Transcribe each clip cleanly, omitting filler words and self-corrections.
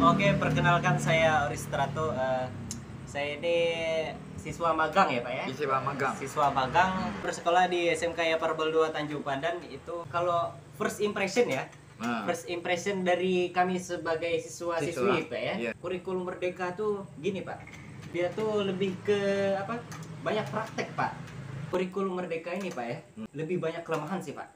Oke, perkenalkan saya Oristrato. Saya ini siswa magang ya Pak ya? Siswa magang. Siswa magang bersekolah di SMK Yaparbel 2 Tanjung Pandan. Itu kalau first impression ya, first impression dari kami sebagai siswa-siswi Pak ya. Iya. Kurikulum Merdeka tuh gini Pak, dia tuh lebih ke apa? Banyak praktek Pak. Kurikulum Merdeka ini Pak ya, lebih banyak kelemahan sih Pak.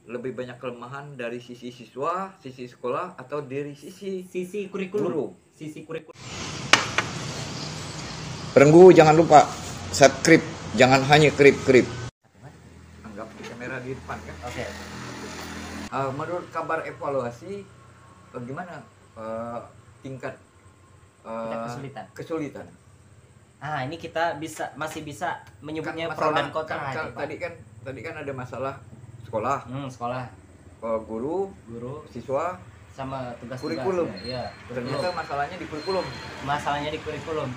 Lebih banyak kelemahan dari sisi siswa, sisi sekolah, atau dari sisi Sisi kurikulum. guru. Sisi kurikulum. Perenggu, jangan lupa subscribe, jangan hanya krip-krip. Anggap di kamera di depan kan. Oke. Menurut kabar evaluasi, bagaimana tingkat Kesulitan. kesulitan? Ini kita masih bisa menyebutnya Kan pro dan masalah- kontra kan- nih, Pak. tadi kan ada masalah sekolah, Sekolah, guru, guru, siswa, sama tugas kurikulum. Iya, ternyata masalahnya di kurikulum. masalahnya di kurikulum.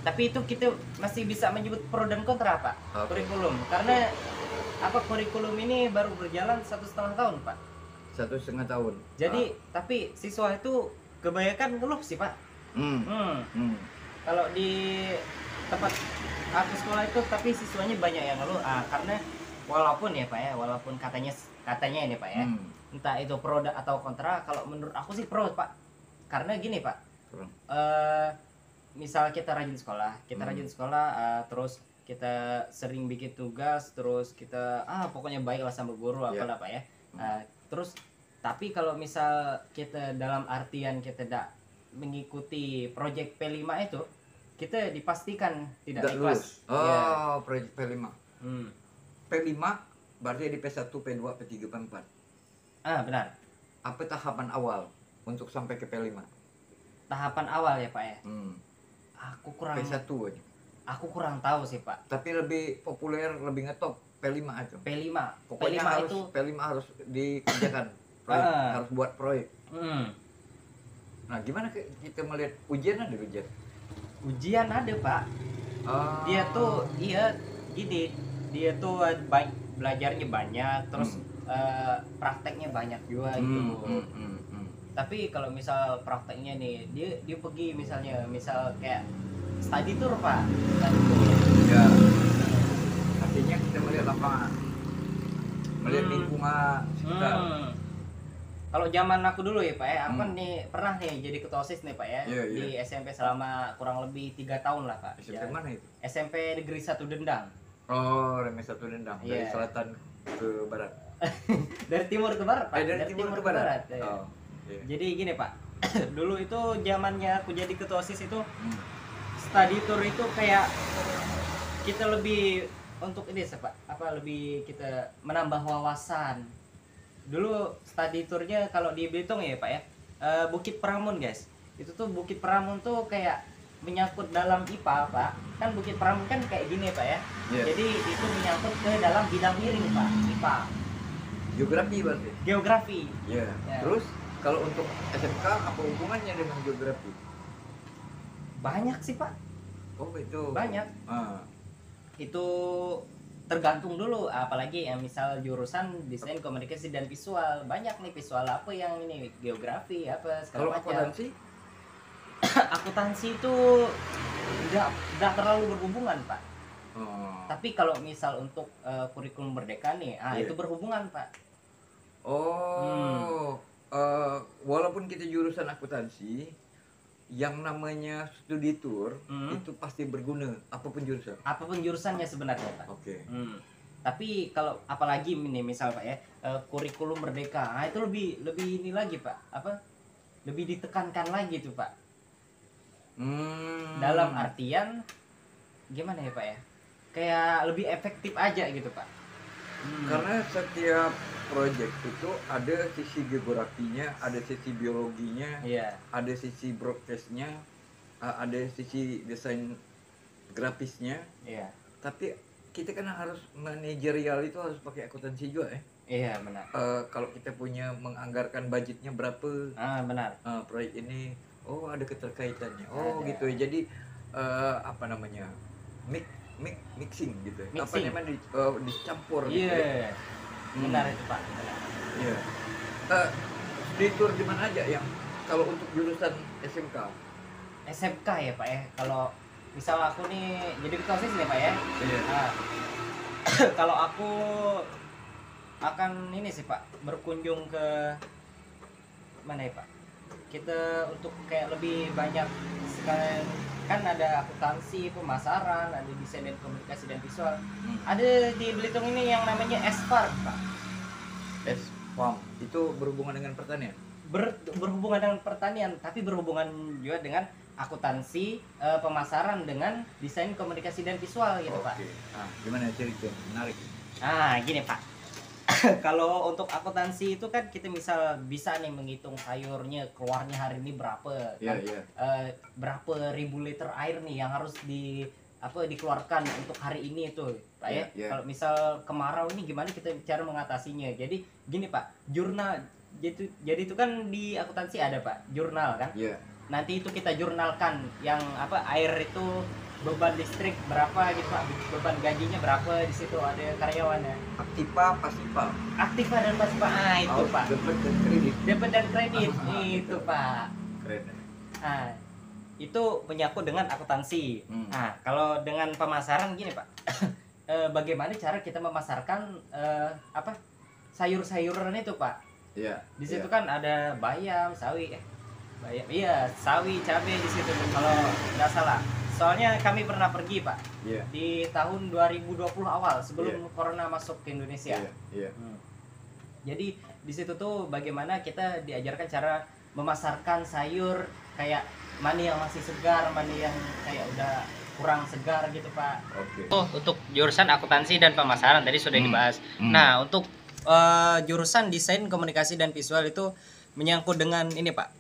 Tapi itu kita masih bisa menyebut pro dan kontra Pak. Oke. Kurikulum, karena apa, kurikulum ini baru berjalan 1,5 tahun Pak. 1,5 tahun. Jadi tapi siswa itu kebanyakan ngeluh sih Pak. Kalau di tempat aku sekolah itu, tapi siswanya banyak yang ngeluh. Karena walaupun ya Pak ya, walaupun katanya ini Pak ya, entah itu pro atau kontra, kalau menurut aku sih pro Pak. Karena gini Pak, misal kita rajin sekolah, terus kita sering bikin tugas, terus kita pokoknya baiklah sama guru apalah Pak ya. Terus tapi kalau misal kita dalam artian kita tidak mengikuti proyek P5 itu, kita dipastikan tidak ikhlas. Proyek P5. P5 berarti di P1, P2, P3, P4. Benar. Apa tahapan awal untuk sampai ke P5? Tahapan awal ya Pak ya. Aku kurang P1 aja. Aku kurang tahu sih Pak. Tapi lebih populer, lebih ngetop P5 aja. P5. Pokoknya P5 harus itu P5 harus dikerjakan. Proyek, harus buat proyek. Nah, gimana kita melihat ujian? Ada ujian? Ujian ada Pak. Dia tuh gini, dia tuh baik belajarnya banyak, terus prakteknya banyak juga gitu. Tapi kalau misal prakteknya nih, dia pergi misal kayak study tour Pak. Study tour. Ya. Artinya kita melihat lapangan, melihat lingkungan sekitar. Kalau zaman aku dulu ya Pak ya, aku kan nih pernah nih jadi ketua OSIS nih Pak ya, di SMP selama kurang lebih 3 tahun lah Pak. SMP mana itu? SMP Negeri 1 Dendang. Negeri 1 Dendang. Dari selatan ke barat. Dari timur ke barat Pak. Dari timur ke barat. Ya. Jadi gini Pak, dulu itu zamannya aku jadi ketua OSIS itu, study tour itu kayak kita lebih untuk ini Pak, lebih kita menambah wawasan. Dulu study tournya kalau di Belitung ya Pak ya, Bukit Pramun guys. Itu tuh Bukit Pramun tuh kayak menyangkut dalam IPA Pak. Kan Bukit Pramun kan kayak gini Pak ya. Jadi itu menyangkut ke dalam bidang miring Pak, IPA. Geografi berarti. Geografi. Ya. Terus kalau untuk SMK apa hubungannya dengan geografi? Banyak sih Pak. Oh itu. Banyak. Itu tergantung dulu, apalagi yang misal jurusan desain komunikasi dan visual, banyak nih visual apa yang ini geografi apa segala macam. Kalau akuntansi? Akuntansi itu tidak terlalu berhubungan Pak. Tapi kalau misal untuk kurikulum Merdeka nih, itu berhubungan Pak. Walaupun kita jurusan akuntansi, yang namanya studi tour itu pasti berguna apapun jurusan. Apapun jurusannya sebenarnya Pak. Oke. Tapi kalau apalagi ini misal Pak ya, kurikulum Merdeka, itu lebih ini lagi Pak, lebih ditekankan lagi tuh Pak. Dalam artian gimana ya Pak ya? Kayak lebih efektif aja gitu Pak. Karena setiap proyek itu ada sisi geografinya, ada sisi biologinya, ada sisi broadcastnya, ada sisi desain grafisnya. Tapi kita kan harus manajerial, itu harus pakai akuntansi juga ya. Iya benar. Kalau kita punya menganggarkan budgetnya berapa, benar. Proyek ini, ada keterkaitannya. Ada. Gitu ya. Jadi mixing gitu. Mixing. Apa namanya dicampur gitu. Benar itu Pak. Di tour di mana aja yang kalau untuk jurusan SMK. SMK ya Pak ya. Kalau misal aku nih jadi ketua OSIS nih Pak ya. Iya. Nah, kalau aku akan ini sih Pak, berkunjung ke mana ya Pak? Kita untuk kayak lebih banyak sekalian, kan ada akuntansi, pemasaran, ada desain dan komunikasi dan visual. Ada di Belitung ini yang namanya SPAR Pak. SPAM itu berhubungan dengan pertanian. Berhubungan dengan pertanian, tapi berhubungan juga dengan akuntansi, pemasaran dengan desain komunikasi dan visual gitu Pak. Nah, gimana cerita? Menarik. Nah, gini Pak. Kalau untuk akuntansi itu kan kita misal bisa nih menghitung sayurnya keluarnya hari ini berapa, kan? Berapa ribu liter air nih yang harus dikeluarkan untuk hari ini itu, Pak ya. Kalau misal kemarau ini gimana kita cara mengatasinya? Jadi gini Pak, jurnal. Jadi itu kan di akuntansi ada Pak, jurnal kan? Nanti itu kita jurnalkan yang air itu beban listrik berapa gitu Pak, beban gajinya berapa, di situ ada karyawannya. Aktiva, pasiva. Aktiva dan pasiva, itu Pak. Debit dan kredit. Debit dan kredit, itu Pak. Keren. Nah, itu menyangkut dengan akuntansi. Nah, kalau dengan pemasaran gini Pak, bagaimana cara kita memasarkan sayur-sayuran itu Pak? Iya. Di situ kan ada bayam, sawi, sawi, cabai di situ kalau nggak salah. Soalnya kami pernah pergi Pak, di tahun 2020 awal sebelum corona masuk ke Indonesia. Jadi di situ tuh bagaimana kita diajarkan cara memasarkan sayur, kayak mana yang masih segar, mana yang kayak udah kurang segar gitu Pak. Untuk jurusan akuntansi dan pemasaran tadi sudah dibahas. Nah, untuk jurusan desain komunikasi dan visual itu menyangkut dengan ini Pak.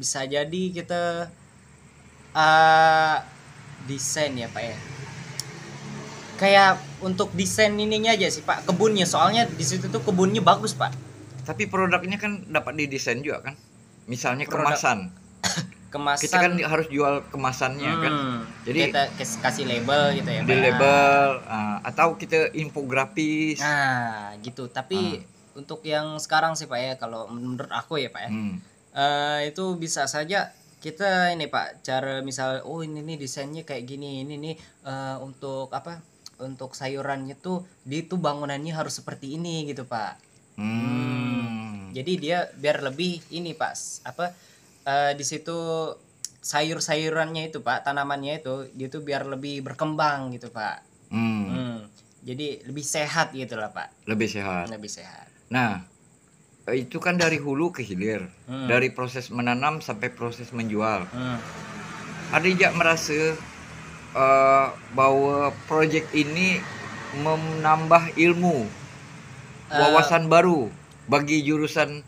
Bisa jadi kita desain ya Pak ya. Kayak untuk desain ininya aja sih Pak, kebunnya, soalnya di situ tuh kebunnya bagus Pak. Tapi produknya kan dapat didesain juga kan. Misalnya kemasan. Kemasan. Kita kan harus jual kemasannya kan. Jadi kita kasih label gitu ya Pak. Di label atau kita infografis. Nah, gitu. Tapi untuk yang sekarang sih Pak ya, kalau menurut aku ya Pak ya. Itu bisa saja kita ini Pak, cara misal ini nih desainnya kayak gini, ini nih untuk untuk sayurannya tuh bangunannya harus seperti ini gitu Pak. Jadi dia biar lebih ini Pak, di situ sayur-sayurannya itu Pak, tanamannya itu dia tuh biar lebih berkembang gitu Pak. Jadi lebih sehat gitu lah Pak. Lebih sehat. Nah, itu kan dari hulu ke hilir, dari proses menanam sampai proses menjual. Ada tidak merasa bahwa proyek ini menambah ilmu, wawasan baru bagi jurusan?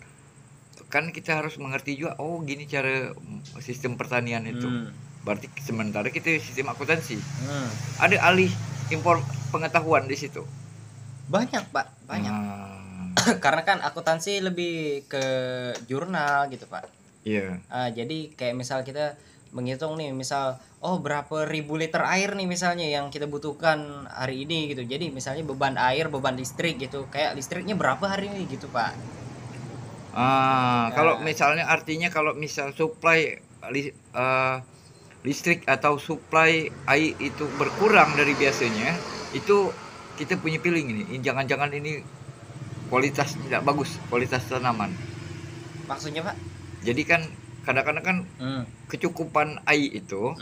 Kan kita harus mengerti juga, gini cara sistem pertanian itu. Berarti sementara kita sistem akuntansi. Ada alih pengetahuan di situ. Banyak Pak, banyak. Karena kan akuntansi lebih ke jurnal gitu Pak. Iya. Jadi kayak misal kita menghitung nih, misal berapa ribu liter air nih misalnya yang kita butuhkan hari ini gitu. Jadi misalnya beban air, beban listrik gitu, kayak listriknya berapa hari ini gitu Pak. Kalau misalnya artinya kalau misal supply listrik atau supply air itu berkurang dari biasanya, itu kita punya feeling ini, jangan-jangan ini kualitas tidak bagus, kualitas tanaman. Maksudnya Pak? Jadi kan kadang-kadang kan kecukupan air itu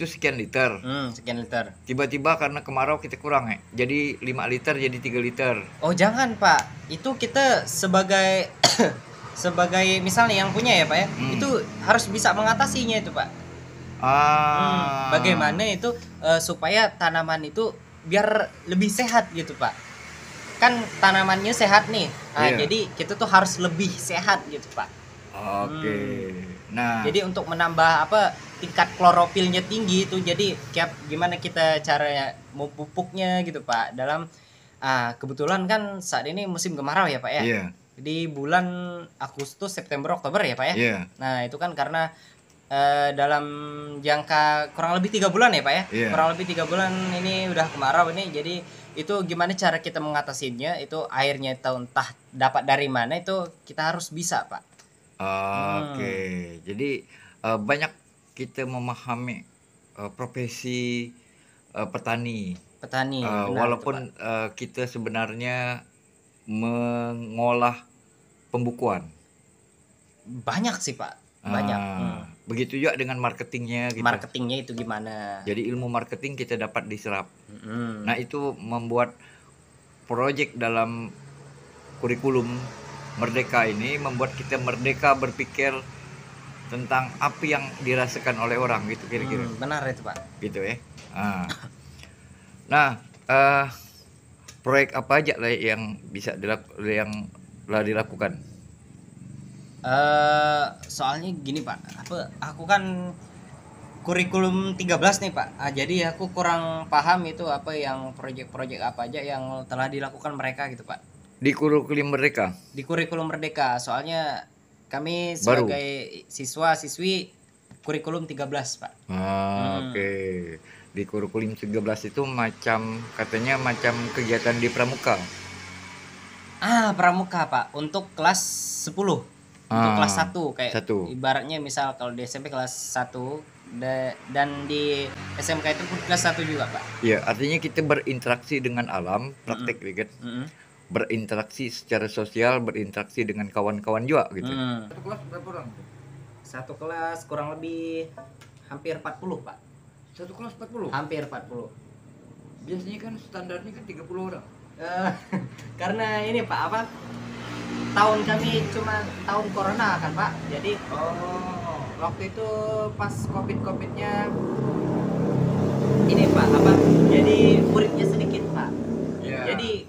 sekian liter. Sekian liter. Tiba-tiba karena kemarau kita kurang jadi 5 liter jadi 3 liter. Oh jangan Pak, itu kita sebagai sebagai misalnya yang punya ya Pak ya, itu harus bisa mengatasinya itu Pak. Bagaimana itu supaya tanaman itu biar lebih sehat gitu Pak. Kan tanamannya sehat nih, jadi kita tuh harus lebih sehat gitu Pak. Nah, jadi untuk menambah tingkat klorofilnya tinggi itu, jadi gimana kita cara mau pupuknya gitu Pak. Dalam kebetulan kan saat ini musim kemarau ya Pak ya. Di bulan Agustus, September, Oktober ya Pak ya. Nah itu kan karena dalam jangka kurang lebih 3 bulan ya Pak ya. Kurang lebih 3 bulan ini udah kemarau ini, jadi itu gimana cara kita mengatasinya, itu airnya itu entah dapat dari mana, itu kita harus bisa Pak. Oke, jadi banyak kita memahami profesi petani. Petani, benar itu, Walaupun Pak. kita sebenarnya mengolah pembukuan. Banyak sih, Pak. Banyak. Begitu juga dengan marketingnya gitu. Marketingnya itu gimana? Jadi ilmu marketing kita dapat diserap. Nah, itu membuat proyek dalam kurikulum Merdeka ini membuat kita merdeka berpikir tentang apa yang dirasakan oleh orang gitu kira-kira. Benar itu, Pak. Gitu ya. Nah, proyek apa aja lah yang bisa yang telah dilakukan? Soalnya gini, Pak. Aku kan kurikulum 13 nih, Pak. Jadi aku kurang paham itu apa yang proyek-proyek apa aja yang telah dilakukan mereka gitu, Pak. Di kurikulum Merdeka? Di kurikulum Merdeka. Soalnya kami sebagai siswa-siswi kurikulum 13, Pak. Oke. Di kurikulum 13 itu katanya macam kegiatan di pramuka. Pramuka, Pak. Untuk kelas 10. Untuk kelas 1 kayak ibaratnya misal kalau di SMP kelas 1 dan di SMK itu pun kelas 1 juga, Pak. Iya, artinya kita berinteraksi dengan alam, praktek gitu. Berinteraksi secara sosial, berinteraksi dengan kawan-kawan juga gitu. Satu kelas berapa orang? Satu kelas kurang lebih hampir 40, Pak. Satu kelas 40? Hampir 40. Biasanya kan standarnya kan 30 orang. Karena ini, Pak, tahun kami cuma tahun corona kan, Pak. Jadi waktu itu pas covidnya ini, Pak, jadi muridnya sedikit, Pak. Jadi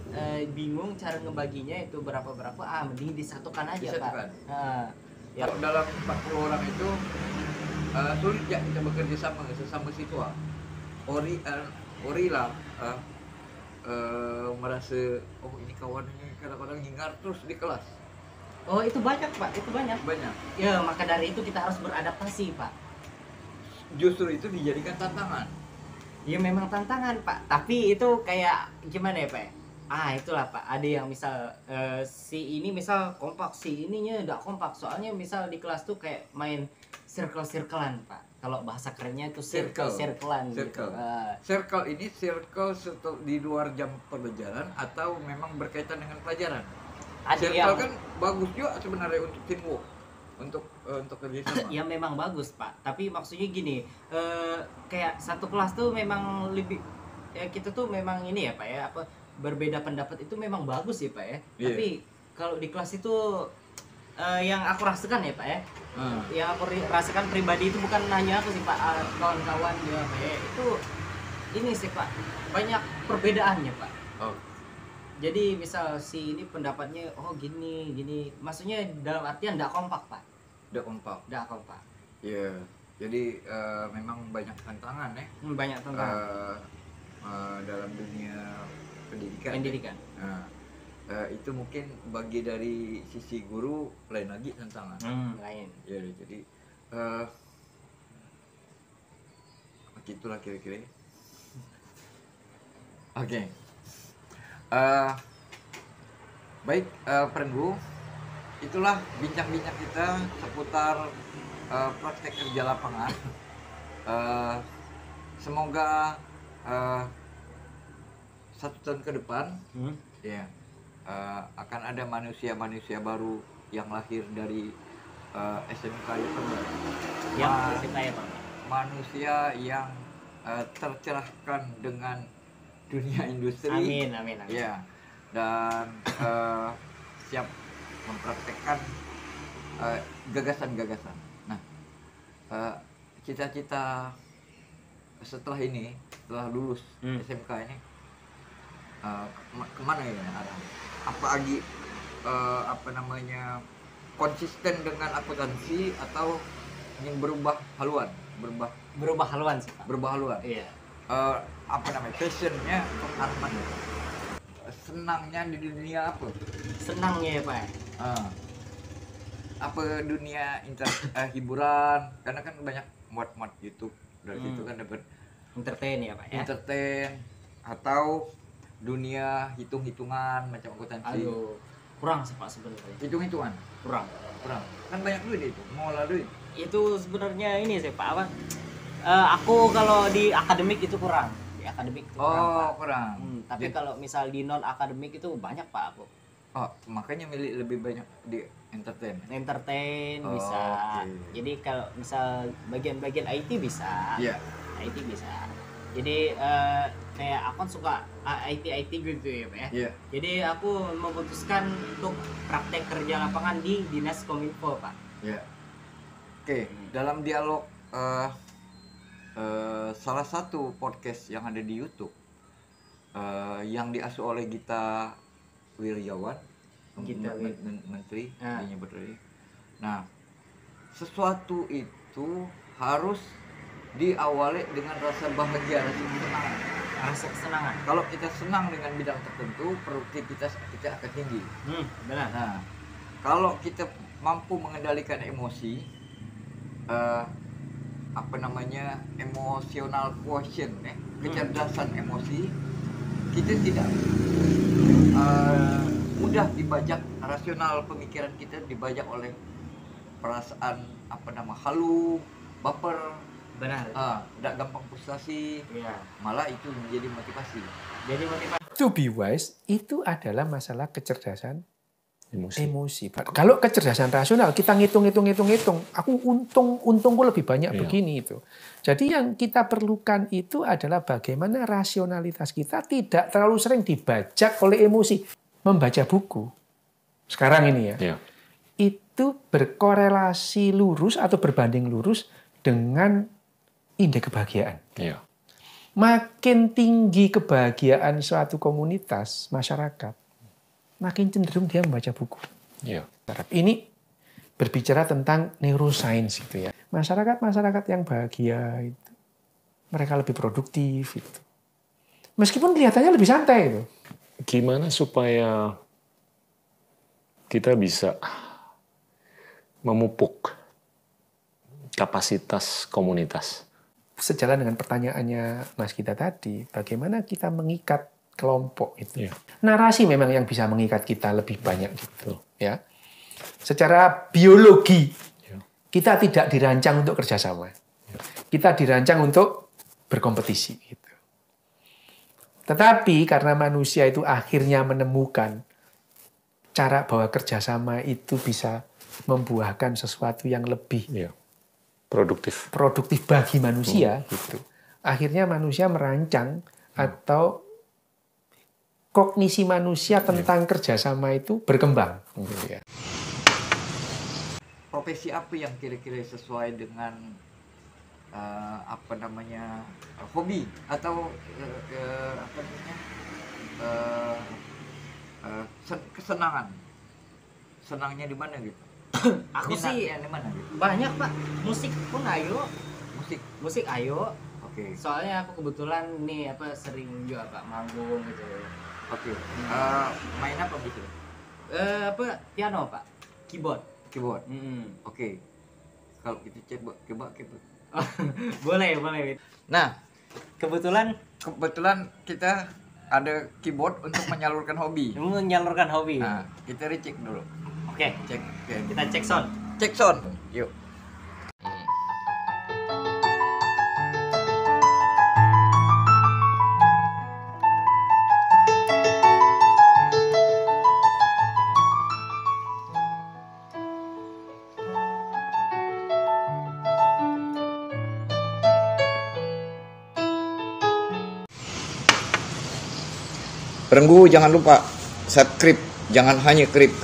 bingung cara ngebaginya itu berapa mending disatukan aja, Pak. Kalau dalam 40 orang itu sulit ya kita bekerja sama sesama siswa. Ori lah merasa ini kawannya kadang-kadang hingar terus di kelas. Itu banyak, Pak, itu banyak. Ya, maka dari itu kita harus beradaptasi, Pak. Justru itu dijadikan tantangan. Ya memang tantangan, Pak, tapi itu kayak gimana ya, Pak? Itulah, Pak, ada yang misal si ini misal kompak, si ininya tidak kompak. Soalnya misal di kelas tuh kayak main circle-circlean, Pak. Kalau bahasa kerennya itu circle-circlean gitu. Circle ini di luar jam pelajaran atau memang berkaitan dengan pelajaran? Circle kan bagus juga sebenarnya untuk teamwork, untuk kerjasama. Ya memang bagus, Pak, tapi maksudnya gini, kayak satu kelas tuh memang lebih kita tuh memang ini ya, Pak ya, berbeda pendapat itu memang bagus ya, Pak ya. Tapi kalau di kelas itu yang aku rasakan ya, Pak ya, yang aku rasakan pribadi itu bukan hanya aku sih, Pak, kawan-kawan juga, Pak ya, itu ini sih, Pak, banyak perbedaannya, Pak. Jadi misal si ini pendapatnya gini, maksudnya dalam artian tidak kompak, Pak. Tidak kompak. Iya. Jadi memang banyak tantangan ya. Banyak tantangan. Dalam dunia pendidikan. Itu mungkin bagi dari sisi guru lain lagi tantangan. Lain. Ya, jadi begitulah kira-kira. Oke. Baik, Perenggu, itulah bincang-bincang kita seputar praktek kerja lapangan. Semoga 1 tahun ke depan akan ada manusia-manusia baru yang lahir dari SMK itu. Manusia yang tercerahkan dengan dunia industri. Amin. Ya, dan siap mempraktekkan gagasan-gagasan. Nah, cita-cita setelah lulus SMK ini kemana ya arahnya? Konsisten dengan akuntansi atau ingin berubah haluan sih, Pak. Iya. Passionnya Arman senangnya di dunia apa? Senangnya ya, Pak. Apa dunia hiburan? Karena kan banyak muat YouTube dari situ kan dapat entertain ya, Pak ya. Atau dunia hitung-hitungan macam akuntansi. kurang sih Pak sebenarnya. Hitung-hitungan Kurang. Kan banyak duit itu, mau duit. Itu sebenarnya ini sih Pak apa? Aku kalau di akademik itu kurang. Di akademik itu kurang. Pak. Kurang. Tapi kalau misal di non akademik itu banyak Pak aku. Makanya milih lebih banyak di Entertain bisa. Okay. Jadi kalau misal bagian-bagian IT bisa. Iya. IT bisa. Jadi kayak aku kan suka IT gitu ya Pak ya. Yeah. Jadi aku memutuskan untuk praktek kerja lapangan di Dinas Kominfo Pak. Yeah. Oke. Dalam dialog salah satu podcast yang ada di YouTube yang diasuh oleh Gita Wirjawan, menteri, dia nyebut tadi. Nah, sesuatu itu harus diawali dengan rasa bahagia, rasa kesenangan. Kalau kita senang dengan bidang tertentu, produktivitas kita akan tinggi. Benar. Nah, kalau kita mampu mengendalikan emosi, emotional quotient, kecerdasan emosi, kita tidak mudah dibajak, rasional pemikiran kita dibajak oleh perasaan halu, baper. Benar. Tidak gampang frustasi. Iya. Malah itu menjadi motivasi. To be wise itu adalah masalah kecerdasan emosi. Kalau kecerdasan rasional kita ngitung. Aku untungku lebih banyak begini itu. Jadi yang kita perlukan itu adalah bagaimana rasionalitas kita tidak terlalu sering dibajak oleh emosi. Membaca buku sekarang ini ya. Itu berkorelasi lurus atau berbanding lurus dengan indeks kebahagiaan. Makin tinggi kebahagiaan suatu komunitas, masyarakat, makin cenderung dia membaca buku. Ini berbicara tentang neuroscience itu ya. Masyarakat yang bahagia itu, mereka lebih produktif itu. Meskipun kelihatannya lebih santai itu. Gimana supaya kita bisa memupuk kapasitas komunitas? Sejalan dengan pertanyaannya Mas Gita tadi, bagaimana kita mengikat kelompok itu? Narasi memang yang bisa mengikat kita lebih banyak gitu, ya. Secara biologi, kita tidak dirancang untuk kerjasama. Kita dirancang untuk berkompetisi. Gitu. Tetapi karena manusia itu akhirnya menemukan cara bahwa kerjasama itu bisa membuahkan sesuatu yang lebih produktif bagi manusia gitu. Akhirnya manusia merancang atau kognisi manusia tentang kerjasama itu berkembang gitu ya. Profesi apa yang kira-kira sesuai dengan hobi atau kesenangan? Senangnya di mana gitu? Aku sih banyak Pak, musik pun ayo. Musik ayo. Oke. Soalnya aku kebetulan nih sering juga Pak manggung gitu. Oke. Main apa gitu? Piano Pak, keyboard. Oke. Kalau kita coba. boleh. Nah, kebetulan kita ada keyboard untuk menyalurkan hobi. Nah, kita recek dulu. Oke. Kita cek sound. Yuk. Perenggu jangan lupa subscribe, jangan hanya krip.